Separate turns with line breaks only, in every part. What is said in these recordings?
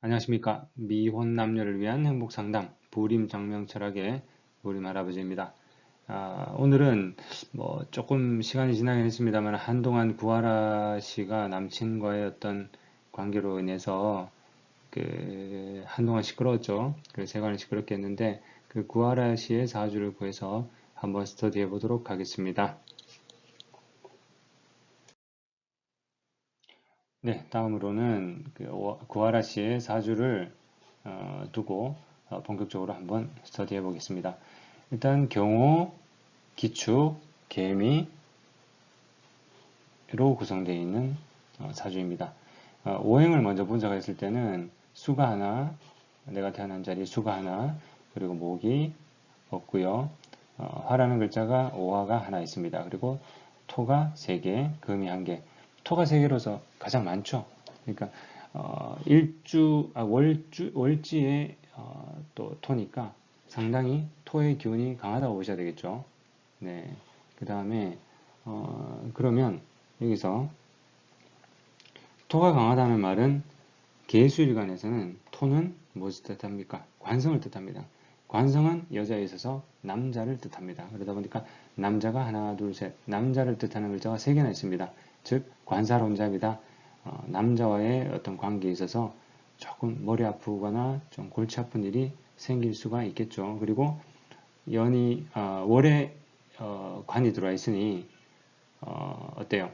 안녕하십니까. 미혼 남녀를 위한 행복 상담, 부림 장명 철학의 부림 할아버지입니다. 오늘은 조금 시간이 지나긴 했습니다만 한동안 구하라 씨가 남친과의 어떤 관계로 인해서 한동안 시끄러웠죠. 그 세간을 시끄럽게 했는데 그 구하라 씨의 사주를 구해서 한번 스터디해 보도록 하겠습니다. 네, 다음으로는 구하라 씨의 사주를 두고 본격적으로 한번 스터디해 보겠습니다. 일단 경호, 기축, 개미로 구성되어 있는 사주입니다. 오행을 먼저 분석했을 때는 수가 하나, 내가 태어난 자리 수가 하나, 그리고 목이 없고요. 화라는 글자가 오화가 하나 있습니다. 그리고 토가 3개, 금이 1개. 토가 3개로서 가장 많죠. 그러니까 월지에 또 토니까 상당히 토의 기운이 강하다고 보셔야 되겠죠. 네. 그 다음에 그러면 여기서 토가 강하다는 말은 계수일간에서는 토는 무엇을 뜻합니까? 관성을 뜻합니다. 관성은 여자에 있어서 남자를 뜻합니다. 그러다 보니까 남자가 하나, 둘, 셋, 남자를 뜻하는 글자가 3개나 있습니다. 즉 관사론잡이다. 남자와의 어떤 관계에 있어서 조금 머리 아프거나 좀 골치 아픈 일이 생길 수가 있겠죠. 그리고 월에 관이 들어와 있으니 어때요?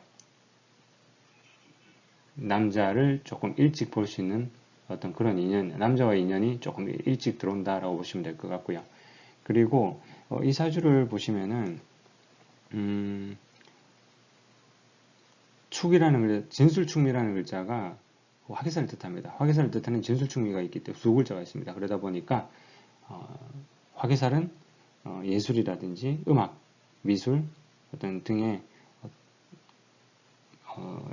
남자를 조금 일찍 볼 수 있는 어떤 그런 인연, 남자와의 인연이 조금 일찍 들어온다라고 보시면 될 것 같고요. 그리고 이 사주를 보시면은 축이라는 글자, 진술축미라는 글자가 화개사를 뜻합니다. 화개사를 뜻하는 진술축미가 있기 때문에 두 글자가 있습니다. 그러다 보니까 화개살은 예술이라든지 음악, 미술 어떤 등의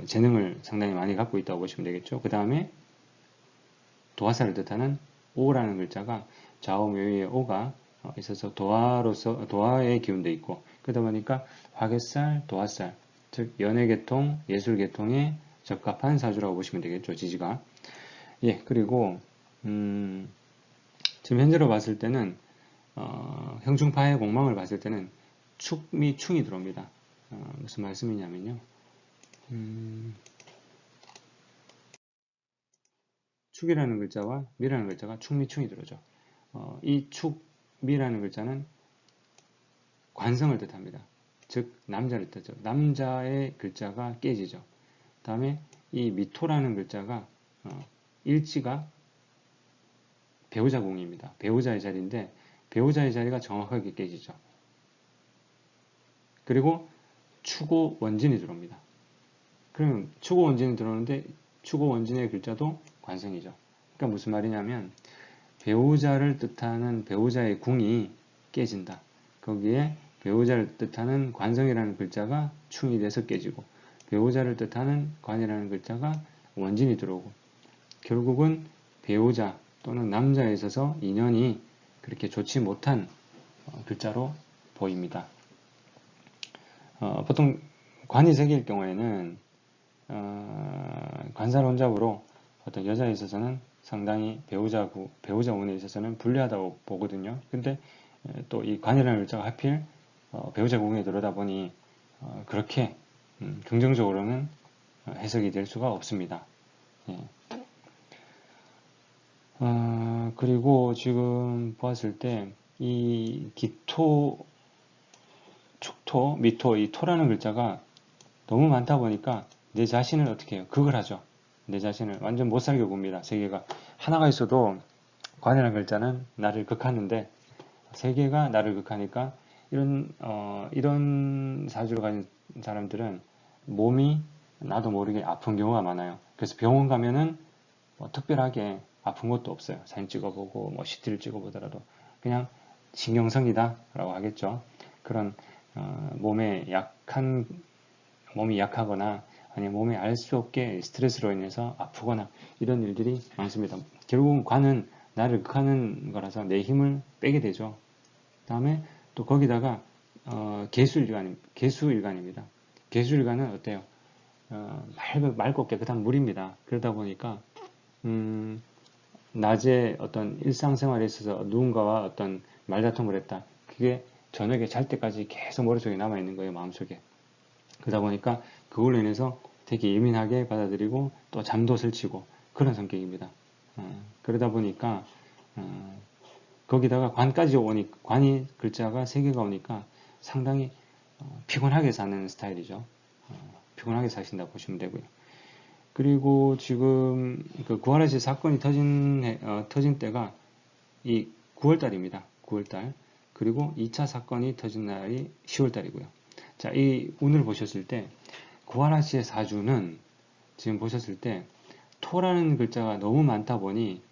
재능을 상당히 많이 갖고 있다고 보시면 되겠죠. 그 다음에 도화살을 뜻하는 오라는 글자가 좌우묘의 오가 있어서 도화의 기운도 있고 그러다 보니까 화개살, 도화살 즉 연예계통, 예술계통에 적합한 사주라고 보시면 되겠죠. 지지가. 예, 그리고 지금 현재로 봤을 때는 형충파의 공망을 봤을 때는 축미 충이 들어옵니다. 무슨 말씀이냐면요. 축이라는 글자와 미라는 글자가 축미충이 들어오죠. 이 축미라는 글자는 관성을 뜻합니다. 즉 남자를 뜻하죠. 남자의 글자가 깨지죠. 다음에 이 미토라는 글자가 일지가 배우자 공입니다. 배우자의 자리인데 배우자의 자리가 정확하게 깨지죠. 그리고 추고 원진이 들어옵니다. 그럼 추고 원진이 들어오는데 추고 원진의 글자도 관성이죠. 그러니까 무슨 말이냐면 배우자를 뜻하는 배우자의 궁이 깨진다. 거기에 배우자를 뜻하는 관성이라는 글자가 충이 돼서 깨지고 배우자를 뜻하는 관이라는 글자가 원진이 들어오고 결국은 배우자 또는 남자에 있어서 인연이 그렇게 좋지 못한 글자로 보입니다. 보통 관이 3개일 경우에는 관사론잡으로 어떤 여자에 있어서는 상당히 배우자 운에 있어서는 불리하다고 보거든요. 근데 또 이 관이라는 글자가 하필 배우자 궁에 들어오다 보니 그렇게 긍정적으로는 해석이 될 수가 없습니다. 예. 그리고 지금 보았을 때 이 기토, 축토, 미토, 이 토라는 글자가 너무 많다 보니까 내 자신을 어떻게 해요? 극을 하죠. 내 자신을 완전 못 살게 봅니다. 3개가. 하나가 있어도 관이라는 글자는 나를 극하는데 3개가 나를 극하니까 이런 사주를 가진 사람들은 몸이 나도 모르게 아픈 경우가 많아요. 그래서 병원 가면은 특별하게 아픈 것도 없어요. 사진 찍어보고 CT를 찍어보더라도 그냥 신경성이다 라고 하겠죠. 그런 몸이 약하거나 아니면 몸이 알 수 없게 스트레스로 인해서 아프거나 이런 일들이 많습니다. 결국은 관은 나를 극하는 거라서 내 힘을 빼게 되죠. 다음에 또 거기다가 개수일간입니다. 개수일간은 어때요? 맑고 깨끗한 물입니다. 그러다 보니까 낮에 어떤 일상생활에 있어서 누군가와 어떤 말다툼을 했다. 그게 저녁에 잘 때까지 계속 머릿속에 남아있는 거예요, 마음속에. 그러다 보니까 그걸로 인해서 되게 예민하게 받아들이고 또 잠도 설치고 그런 성격입니다. 그러다 보니까 거기다가 관까지 오니 관이 글자가 3개가 오니까 상당히 피곤하게 사는 스타일이죠. 피곤하게 사신다고 보시면 되고요. 그리고 지금 그 구하라시 사건이 터진 때가 이 9월달입니다. 9월달. 그리고 2차 사건이 터진 날이 10월달이고요. 자, 이 운을 보셨을 때 구하라시의 사주는 지금 보셨을 때 토라는 글자가 너무 많다 보니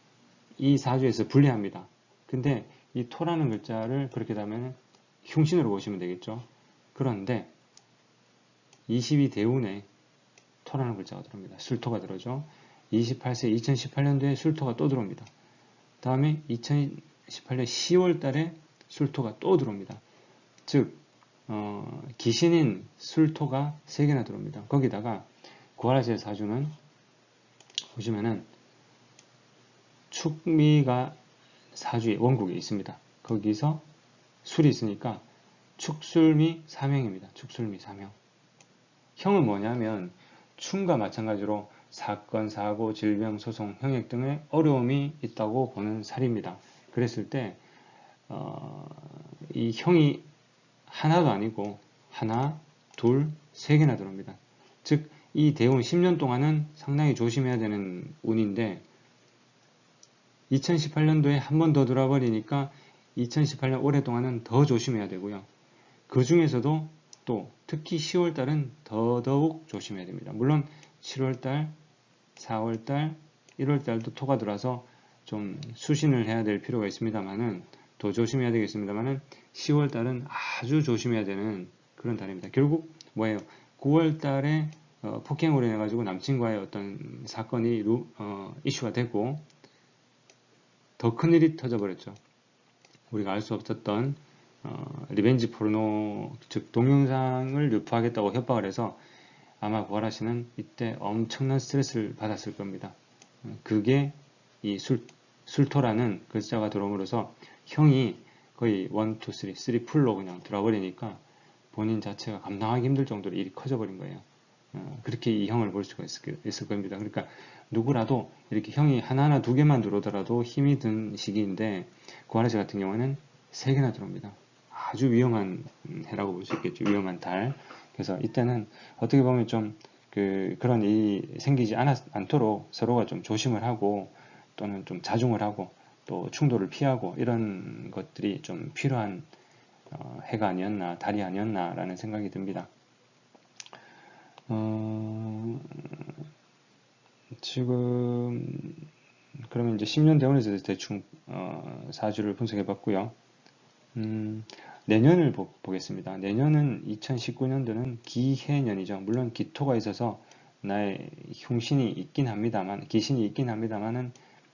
이 사주에서 불리합니다. 근데 이 토라는 글자를 그렇게 되면 흉신으로 보시면 되겠죠. 그런데 22대운에 토라는 글자가 들어옵니다. 술토가 들어오죠. 28세 2018년도에 술토가 또 들어옵니다. 다음에 2018년 10월 달에 술토가 또 들어옵니다. 즉 기신인 술토가 3개나 들어옵니다. 거기다가 구하라시의 사주는 보시면은 축미가 사주의 원국에 있습니다. 거기서 술이 있으니까 축술미 삼형입니다. 축술미 삼형. 형은 뭐냐면 충과 마찬가지로 사건, 사고, 질병, 소송, 형액 등의 어려움이 있다고 보는 살입니다. 그랬을 때 이 형이 하나도 아니고 하나, 둘, 3개나 들어옵니다. 즉 이 대운 10년 동안은 상당히 조심해야 되는 운인데 2018년도에 한 번 더 들어와버리니까 2018년 올해 동안은 더 조심해야 되고요. 그 중에서도 또 특히 10월달은 더더욱 조심해야 됩니다. 물론 7월달, 4월달, 1월달도 토가 들어와서 좀 수신을 해야 될 필요가 있습니다만은 더 조심해야 되겠습니다만은 10월달은 아주 조심해야 되는 그런 달입니다. 결국 뭐예요? 9월달에 폭행으로 인해 가지고 남친과의 어떤 사건이 이슈가 되고 더 큰일이 터져버렸죠. 우리가 알 수 없었던 리벤지 포르노, 즉 동영상을 유포하겠다고 협박을 해서 아마 구하라시는 이때 엄청난 스트레스를 받았을 겁니다. 그게 이 술토라는 글자가 들어옴으로써 형이 거의 1, 2, 3 풀로 그냥 들어버리니까 본인 자체가 감당하기 힘들 정도로 일이 커져버린 거예요. 그렇게 이 형을 볼 수가 있을 겁니다. 그러니까 누구라도 이렇게 형이 하나하나 2개만 들어오더라도 힘이 든 시기인데 구하라시 같은 경우는 3개나 들어옵니다. 아주 위험한 해라고 볼 수 있겠죠. 위험한 달. 그래서 이때는 어떻게 보면 좀 그런 일이 생기지 않도록 서로가 좀 조심을 하고 또는 좀 자중을 하고 또 충돌을 피하고 이런 것들이 좀 필요한 해가 아니었나 달이 아니었나 라는 생각이 듭니다. 지금 그러면 이제 10년 대운에서 대충 사주를 분석해 봤고요. 내년을 보겠습니다. 내년은 2019년도는 기해년이죠. 물론 기토가 있어서 나의 흉신이 있긴 합니다만, 기신이 있긴 합니다만은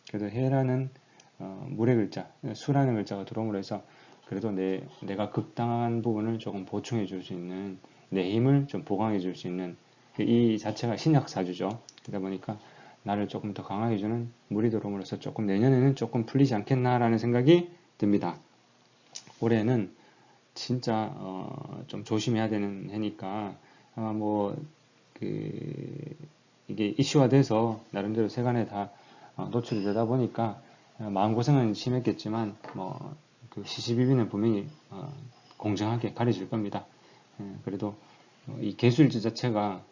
그래도 해라는 물의 글자, 수라는 글자가 들어옴으로 해서 그래도 내가 극당한 부분을 조금 보충해 줄 수 있는, 내 힘을 좀 보강해 줄 수 있는 이 자체가 신약사주죠. 그러다 보니까 나를 조금 더 강하게 주는 물이 들어옴으로써 조금 내년에는 조금 풀리지 않겠나라는 생각이 듭니다. 올해는 진짜 좀 조심해야 되는 해니까 아마 이게 이슈화 돼서 나름대로 세간에 다 노출이 되다 보니까 마음고생은 심했겠지만 그 시시비비는 분명히 공정하게 가려질 겁니다. 그래도 이 개수일주 자체가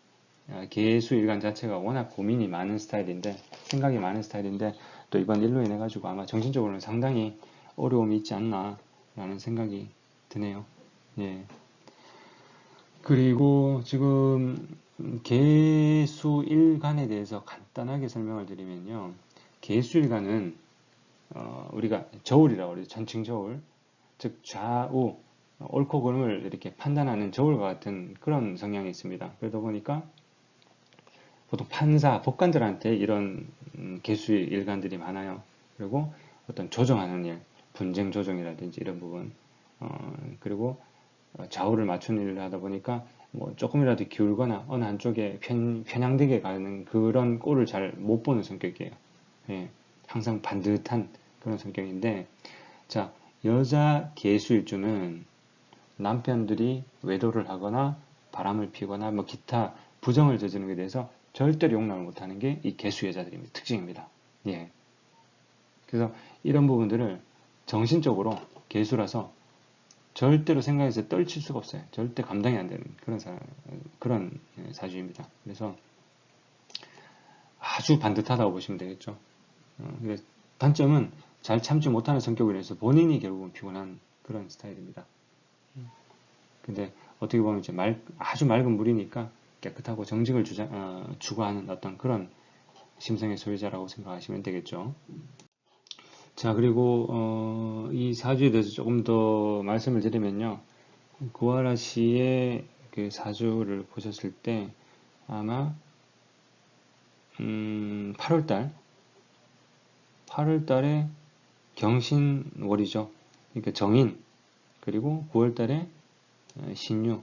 개수일간 자체가 워낙 고민이 많은 스타일인데 생각이 많은 스타일인데 또 이번 일로 인해 가지고 아마 정신적으로는 상당히 어려움이 있지 않나 라는 생각이 드네요. 예. 그리고 지금 개수일간에 대해서 간단하게 설명을 드리면요. 개수일간은 우리가 저울이라고 그러죠. 전층 저울. 즉 좌우 옳고 그름을 이렇게 판단하는 저울과 같은 그런 성향이 있습니다. 그러다 보니까 보통 판사, 법관들한테 이런 개수의 일간들이 많아요. 그리고 어떤 조정하는 일, 분쟁 조정이라든지 이런 부분, 그리고 좌우를 맞추는 일을 하다 보니까 조금이라도 기울거나 어느 한쪽에 편향되게 가는 그런 꼴을 잘 못 보는 성격이에요. 예. 항상 반듯한 그런 성격인데, 자, 여자 계수일주는 남편들이 외도를 하거나 바람을 피거나 뭐 기타 부정을 저지르는 것에 대해서 절대로 용납을 못하는 게 이 계수 여자들입니다. 특징입니다. 예. 그래서 이런 부분들을 정신적으로 계수라서 절대로 생각해서 떨칠 수가 없어요. 절대 감당이 안 되는 그런 사주입니다. 그래서 아주 반듯하다고 보시면 되겠죠. 단점은 잘 참지 못하는 성격으로 해서 본인이 결국은 피곤한 그런 스타일입니다. 근데 어떻게 보면 이제 아주 맑은 물이니까 깨끗하고 정직을 추구하는 어떤 그런 심성의 소유자라고 생각하시면 되겠죠. 자, 그리고 이 사주에 대해서 조금 더 말씀을 드리면요. 구하라 씨의 그 사주를 보셨을 때 아마 8월달에 경신월이죠. 그러니까 정인, 그리고 9월달에 신유,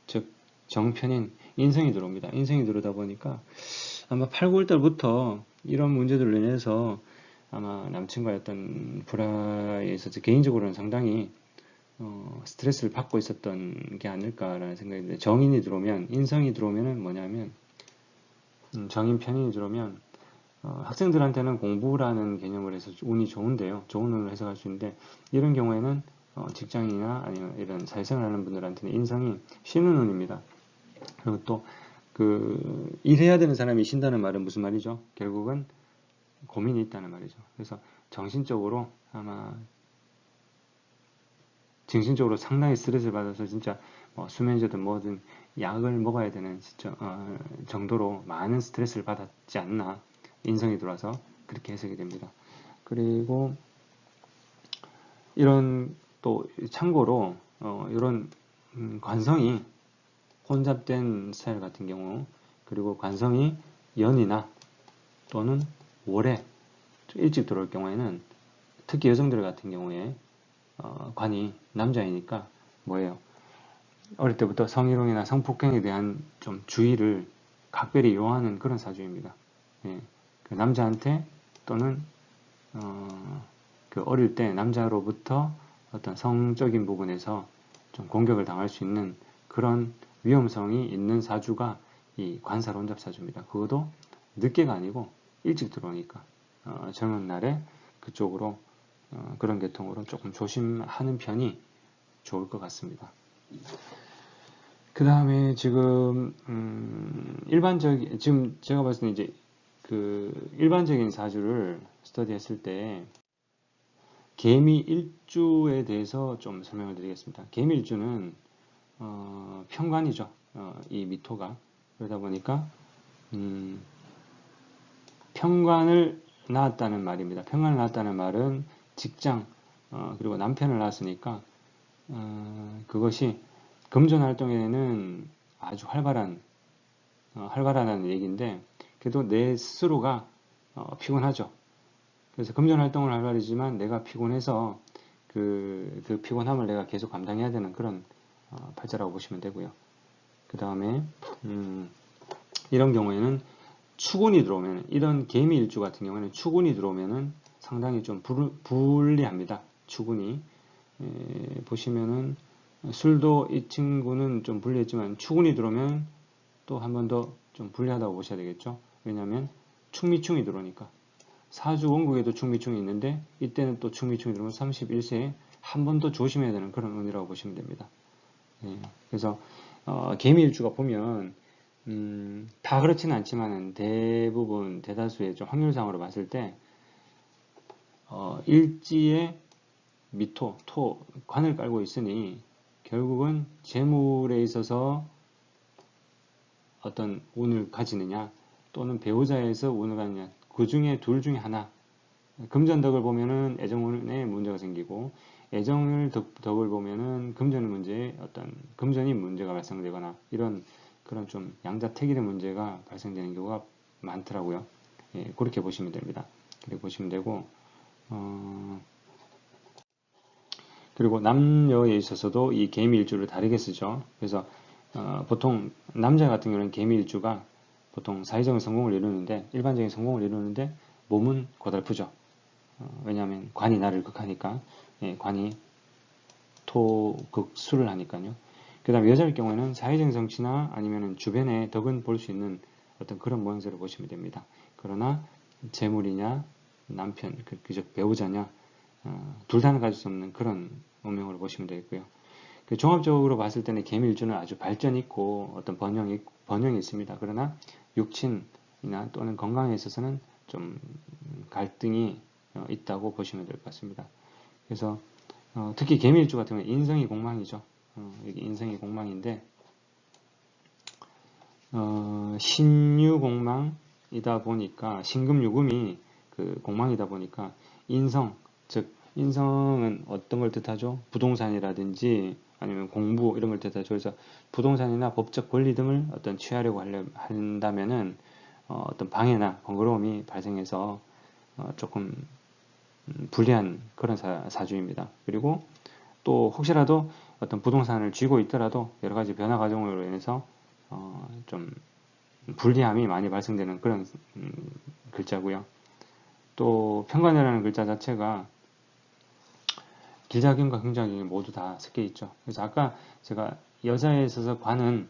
즉 정편인 인성이 들어옵니다. 인성이 들어오다 보니까 아마 8, 9월달부터 이런 문제들로 인해서 아마 남친과의 어떤 불화에 있어서 개인적으로는 상당히 스트레스를 받고 있었던 게 아닐까라는 생각인데, 정인이 들어오면, 인성이 들어오면은 뭐냐면, 정인 편인이 들어오면 학생들한테는 공부라는 개념을 해서 운이 좋은데요. 좋은 운을 해석할 수 있는데, 이런 경우에는 직장이나 아니면 이런 사회생활 하는 분들한테는 인성이 쉬는 운입니다. 그리고 또 일해야 되는 사람이 쉰다는 말은 무슨 말이죠? 결국은 고민이 있다는 말이죠. 그래서 정신적으로 아마 정신적으로 상당히 스트레스를 받아서 진짜 수면제든 뭐든 약을 먹어야 되는 정도로 많은 스트레스를 받았지 않나, 인성이 들어와서 그렇게 해석이 됩니다. 그리고 이런 또 참고로 이런 관성이 혼잡된 스타일 같은 경우, 그리고 관성이 연이나 또는 월에 일찍 들어올 경우에는, 특히 여성들 같은 경우에 관이 남자이니까 뭐예요? 어릴 때부터 성희롱이나 성폭행에 대한 좀 주의를 각별히 요하는 그런 사주입니다. 예. 그 남자한테 또는 그 어릴 때 남자로부터 어떤 성적인 부분에서 좀 공격을 당할 수 있는 그런 위험성이 있는 사주가 이 관살 혼잡 사주입니다. 그것도 늦게가 아니고 일찍 들어오니까 젊은 날에 그쪽으로 그런 계통으로 조금 조심하는 편이 좋을 것 같습니다. 그 다음에 지금 지금 제가 봤을 때 이제 그 일반적인 사주를 스터디했을 때 개미 일주에 대해서 좀 설명을 드리겠습니다. 개미 일주는 편관이죠. 이 미토가. 그러다 보니까 편관을 낳았다는 말입니다. 편관을 낳았다는 말은 직장, 그리고 남편을 낳았으니까 그것이 금전 활동에는 아주 활발하다는 얘기인데, 그래도 내 스스로가 피곤하죠. 그래서 금전 활동을 활발하지만 내가 피곤해서 그 피곤함을 내가 계속 감당해야 되는 그런 팔자라고 보시면 되고요. 그 다음에 이런 경우에는 축운이 들어오면, 이런 개미 일주 같은 경우에는 축운이 들어오면은 상당히 좀 불리합니다. 축운이 보시면은 술도 이 친구는 좀 불리했지만 축운이 들어오면 또 한 번 더 좀 불리하다고 보셔야 되겠죠. 왜냐하면 축미충이 들어오니까. 사주 원국에도 축미충이 있는데 이때는 또 축미충이 들어오면 31세에 한 번 더 조심해야 되는 그런 운이라고 보시면 됩니다. 그래서 개미일주가 보면 다 그렇지는 않지만 대부분 대다수의 좀 확률상으로 봤을 때 일지에 미토, 관을 깔고 있으니 결국은 재물에 있어서 어떤 운을 가지느냐 또는 배우자에서 운을 가느냐, 그 중에 둘 중에 하나. 금전덕을 보면은 애정운에 문제가 생기고, 애정을 덕을 보면은 금전이 문제가 발생되거나, 그런 좀 양자택일의 문제가 발생되는 경우가 많더라고요. 예, 그렇게 보시면 됩니다. 그렇게 보시면 되고, 그리고 남녀에 있어서도 이 개미일주를 다르게 쓰죠. 그래서 보통 남자 같은 경우는 개미일주가 보통 사회적인 성공을 이루는데, 일반적인 성공을 이루는데 몸은 고달프죠. 왜냐하면 관이 나를 극하니까. 예, 관이 토, 극, 수를 하니까요. 그 다음에 여자일 경우에는 사회적인 성취나 아니면 주변에 덕은 볼 수 있는 어떤 그런 모양새를 보시면 됩니다. 그러나 재물이냐 남편, 즉 배우자냐 둘 다는 가질 수 없는 그런 운명으로 보시면 되겠고요. 그 종합적으로 봤을 때는 개미일주는 아주 발전 있고 어떤 번영이 있습니다. 그러나 육친이나 또는 건강에 있어서는 좀 갈등이 있다고 보시면 될 것 같습니다. 그래서 특히 개미일주 같은 경우는 인성이 공망이죠. 여기 인성이 공망인데 신유공망이다 보니까 신금유금이 그 공망이다 보니까 인성, 즉 인성은 어떤 걸 뜻하죠? 부동산이라든지 아니면 공부 이런 걸 뜻하죠. 그래서 부동산이나 법적 권리 등을 어떤 취하려고 한다면은 어떤 방해나 번거로움이 발생해서 조금 불리한 그런 사주입니다. 그리고 또 혹시라도 어떤 부동산을 쥐고 있더라도 여러 가지 변화 과정으로 인해서 좀 불리함이 많이 발생되는 그런 글자고요. 또 편관이라는 글자 자체가 길작용과 긍작용이 모두 다 섞여 있죠. 그래서 아까 제가 여자에 있어서 관은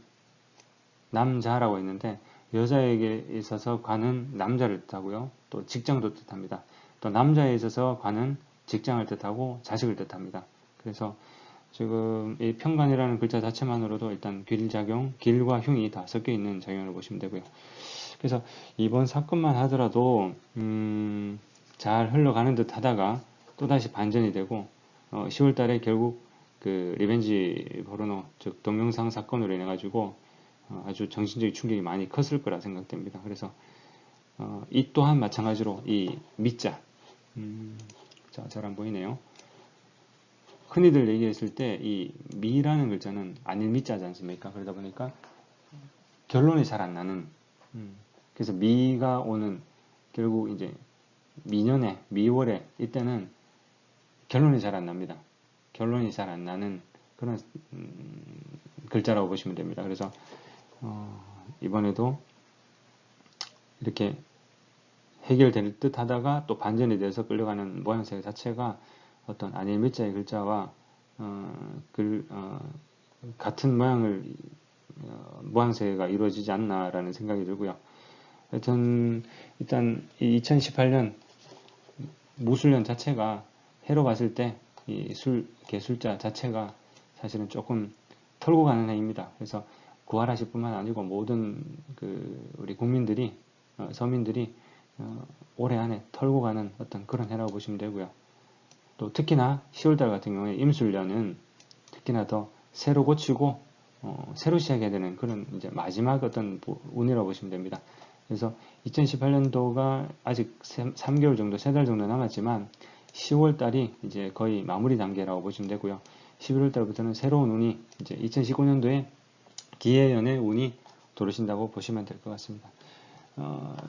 남자라고 했는데 여자에게 있어서 관은 남자를 뜻하고요. 또 직장도 뜻합니다. 또 남자에 있어서 관은 직장을 뜻하고 자식을 뜻합니다. 그래서 지금 이 편관이라는 글자 자체만으로도 일단 길작용, 길과 흉이 다 섞여 있는 작용을 보시면 되고요. 그래서 이번 사건만 하더라도 잘 흘러가는 듯 하다가 또다시 반전이 되고 10월 달에 결국 그 리벤지 포르노 즉 동영상 사건으로 인해 가지고 아주 정신적인 충격이 많이 컸을 거라 생각됩니다. 그래서 이 또한 마찬가지로 이 미자 자, 잘 안 보이네요. 흔히들 얘기했을 때 이 미라는 글자는 아닐 미자지 않습니까? 그러다 보니까 결론이 잘 안 나는 그래서 미가 오는 결국 이제 미년에 미월에 이때는 결론이 잘 안 납니다. 결론이 잘 안 나는 그런 글자라고 보시면 됩니다. 그래서 이번에도 이렇게 해결될 듯 하다가 또 반전이 돼서 끌려가는 모양새 자체가 어떤 아닐 밑자의 글자와 같은 모양새가 이루어지지 않나라는 생각이 들고요. 하여튼 일단 2018년 무술년 자체가 해로 봤을 때 이 개술자 자체가 사실은 조금 털고 가는 해입니다. 그래서 구하라시 뿐만 아니고 모든 우리 국민들이 서민들이 올해 안에 털고 가는 어떤 그런 해라고 보시면 되고요. 또 특히나 10월달 같은 경우에 임술년은 특히나 더 새로 고치고 새로 시작해야 되는 그런 이제 마지막 어떤 운이라고 보시면 됩니다. 그래서 2018년도가 아직 3개월 정도, 3달 정도 남았지만 10월 달이 이제 거의 마무리 단계라고 보시면 되고요. 11월 달부터는 새로운 운이 이제 2019년도에 기해연의 운이 들어오신다고 보시면 될 것 같습니다.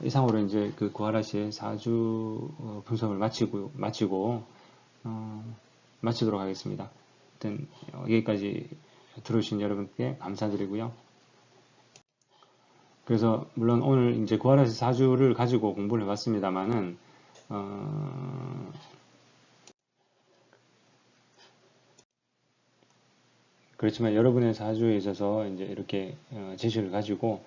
이상으로 이제 그 구하라시의 4주 분석을 마치도록 하겠습니다. 하여튼 여기까지 들어주신 여러분께 감사드리고요. 그래서 물론 오늘 이제 구하라시 4주를 가지고 공부를 해봤습니다만은 그렇지만 여러분의 4주에 있어서 이제 이렇게 제시를 가지고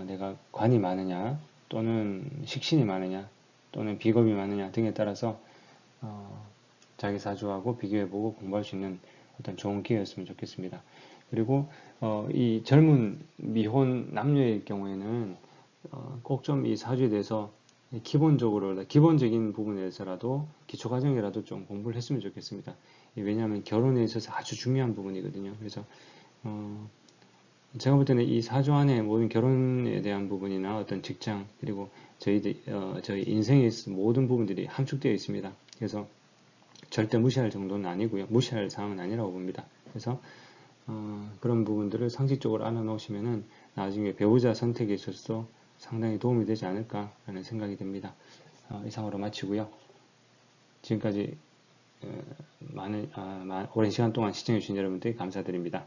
내가 관이 많으냐 또는 식신이 많으냐 또는 비겁이 많으냐 등에 따라서 자기 4주하고 비교해보고 공부할 수 있는 어떤 좋은 기회였으면 좋겠습니다. 그리고 이 젊은 미혼 남녀의 경우에는 꼭 좀 이 4주에 대해서 기본적인 부분에 대해서라도 기초과정이라도 좀 공부를 했으면 좋겠습니다. 왜냐하면 결혼에 있어서 아주 중요한 부분이거든요. 그래서 제가 볼 때는 이 4주 안에 모든 결혼에 대한 부분이나 어떤 직장 그리고 저희 인생의 모든 부분들이 함축되어 있습니다. 그래서 절대 무시할 정도는 아니고요. 무시할 사항은 아니라고 봅니다. 그래서 그런 부분들을 상식적으로 알아놓으시면은 나중에 배우자 선택에 있어서 상당히 도움이 되지 않을까라는 생각이 듭니다. 이상으로 마치고요. 지금까지 오랜 시간 동안 시청해주신 여러분들께 감사드립니다.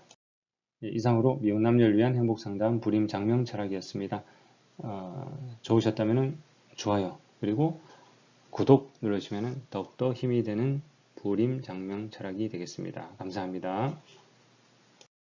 이상으로 미혼 남녀를 위한 행복상담 불임 장명 철학이었습니다. 좋으셨다면 좋아요. 그리고 구독 눌러주시면 더욱더 힘이 되는 부림 장명 철학이 되겠습니다. 감사합니다.